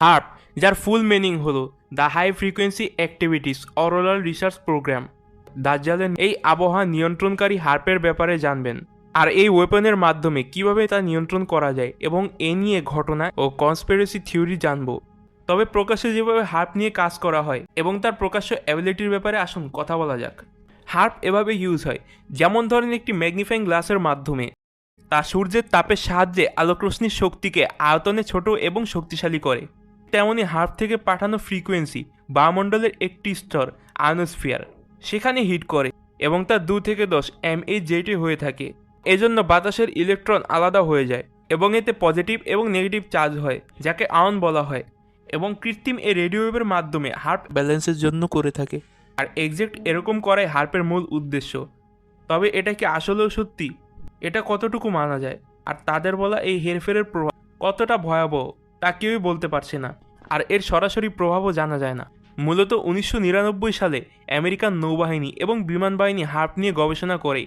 Harp, যার full meaning হলো the high frequency activities auroral research programme. দাজ্জালের এই আবহাওয়া নিয়ন্ত্রণকারী হার্পের ব্যাপারে জানবেন, আর এই ওয়েপনের মাধ্যমে কিভাবে তা নিয়ন্ত্রণ করা যায় এবং এ নিয়ে ঘটনা ও কনস্পিরেসি থিওরি জানব। তবে প্রকাশ্যে যেভাবে হার্প নিয়ে কাজ করা হয় এবং তার প্রকাশ্য অ্যাবিলিটির ব্যাপারে আসুন কথা বলা যাক। হার্প এভাবে ইউজ হয়, যেমন ধরেন একটি ম্যাগনিফাইং গ্লাসের মাধ্যমে তা সূর্যের তাপের সাহায্যে আলোকরশ্মির শক্তিকে আয়তনে ছোট এবং শক্তিশালী করে। তেমনি হার্প থেকে পাঠানো ফ্রিকোয়েন্সি বায়ুমণ্ডলের একটি স্তর আয়নোস্ফিয়ার সেখানে হিট করে এবং তা 2 থেকে 10 mAh হয়ে থাকে। এজন্য বাতাসের ইলেকট্রন আলাদা হয়ে যায় এবং এতে পজিটিভ এবং নেগেটিভ চার্জ হয়, যাকে আয়ন বলা হয়, এবং কৃত্রিম এই রেডিও ওয়েভের মাধ্যমে হার্প ব্যালেন্সের জন্য করে থাকে। আর এক্সাক্ট এরকম করাই হার্পের মূল উদ্দেশ্য। তবে এটা কি আসলেও সত্যি? এটা কতটুকু মানা যায়? আর তাদের বলা এই হেরফেরের প্রভাব কতটা ভয়াবহ তা কেউই বলতে পারছে না, আর এর সরাসরি প্রভাবও জানা যায় না। মূলত 1999 সালে আমেরিকান নৌবাহিনী এবং বিমান বাহিনী হার্প নিয়ে গবেষণা করে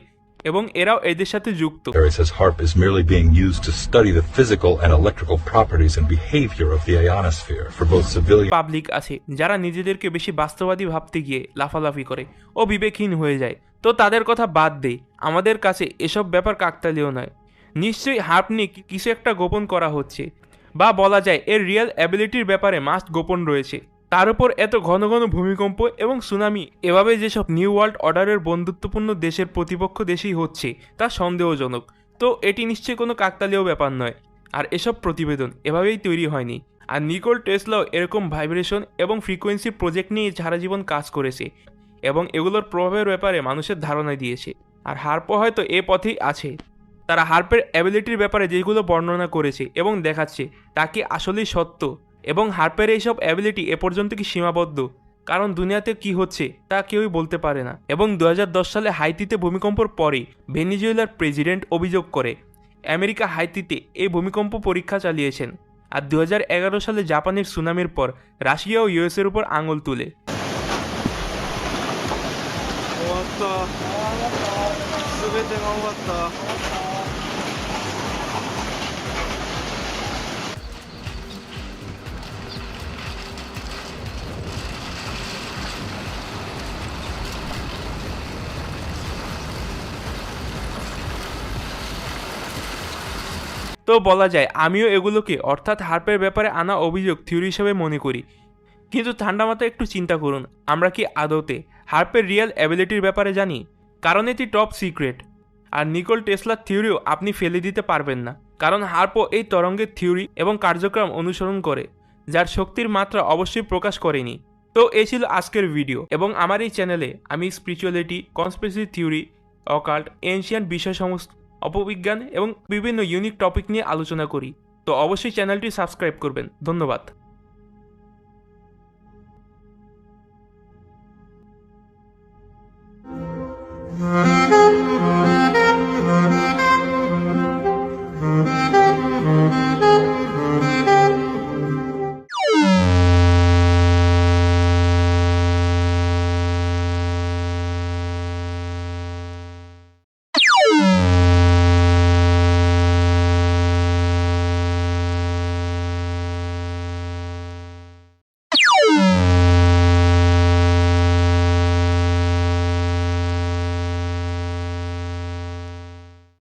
এবং এরাও এদের সাথে যুক্ত। It says HARP is merely being used to study the physical and electrical properties and behavior of the ionosphere for both civilian public আছে যারা নিজেদেরকে বেশি বাস্তববাদী ভাবতে গিয়ে লাফালাফি করে ও বিবেকহীন হয়ে যায়, তো তাদের কথা বাদ দেই। আমাদের কাছে এসব ব্যাপার কাকতালীয় নয়। নিশ্চয়ই হার্প নিয়ে কিছু একটা গোপন করা হচ্ছে, বা বলা যায় এর রিয়েল অ্যাবিলিটির ব্যাপারে মাস্ট গোপন রয়েছে। তার উপর এত ঘন ঘন ভূমিকম্প এবং সুনামি এভাবে যেসব নিউ ওয়ার্ল্ড অর্ডারের বন্ধুত্বপূর্ণ দেশের প্রতিপক্ষ দেশেই হচ্ছে তা সন্দেহজনক। তো এটি নিশ্চয়ই কোনো কাকতালীয় ব্যাপার নয়, আর এসব প্রতিবেদন এভাবেই তৈরি হয়নি। আর নিকোল টেসলাও এরকম ভাইব্রেশন এবং ফ্রিকোয়েন্সি প্রজেক্ট নিয়ে সারা জীবন কাজ করেছে এবং এগুলোর প্রভাবের ব্যাপারে মানুষের ধারণা দিয়েছে। আর হার্পও হয়তো এ পথেই আছে। তারা হার্পের অ্যাবিলিটির ব্যাপারে যেগুলো বর্ণনা করেছে এবং দেখাচ্ছে তা কি আসলেই সত্য, এবং হার্পের এইসব অ্যাবিলিটি এ পর্যন্ত কি সীমাবদ্ধ? কারণ দুনিয়াতে কি হচ্ছে তা কেউই বলতে পারে না। এবং 2010 সালে হাইতিতে ভূমিকম্পর পরেই ভেনিজুয়েলার প্রেসিডেন্ট অভিযোগ করে আমেরিকা হাইতিতে এই ভূমিকম্প পরীক্ষা চালিয়েছেন। আর 2011 সালে জাপানের সুনামির পর রাশিয়া ও ইউএসের উপর আঙুল তুলে। তো বলা যায় আমিও এগুলোকে অর্থাৎ হার্পের ব্যাপারে আনা অভিযোগ থিওরি হিসেবে মনে করি। কিন্তু ঠান্ডা মাথায় একটু চিন্তা করুন, আমরা কি আদতে হার্পের রিয়েল অ্যাবিলিটির ব্যাপারে জানি? কারণ এটি টপ সিক্রেট। আর নিকোল টেসলার থিওরিও আপনি ফেলে দিতে পারবেন না, কারণ হার্পও এই তরঙ্গের থিওরি এবং কার্যক্রম অনুসরণ করে, যার শক্তির মাত্রা অবশ্যই প্রকাশ করেনি। তো এই ছিল আজকের ভিডিও, এবং আমার এই চ্যানেলে আমি spirituality, conspiracy theory, occult, ancient বিষয় সমস্ত, অপবিজ্ঞান এবং বিভিন্ন ইউনিক টপিক নিয়ে আলোচনা করি। তো অবশ্যই চ্যানেলটি সাবস্ক্রাইব করবেন। ধন্যবাদ। Thank you.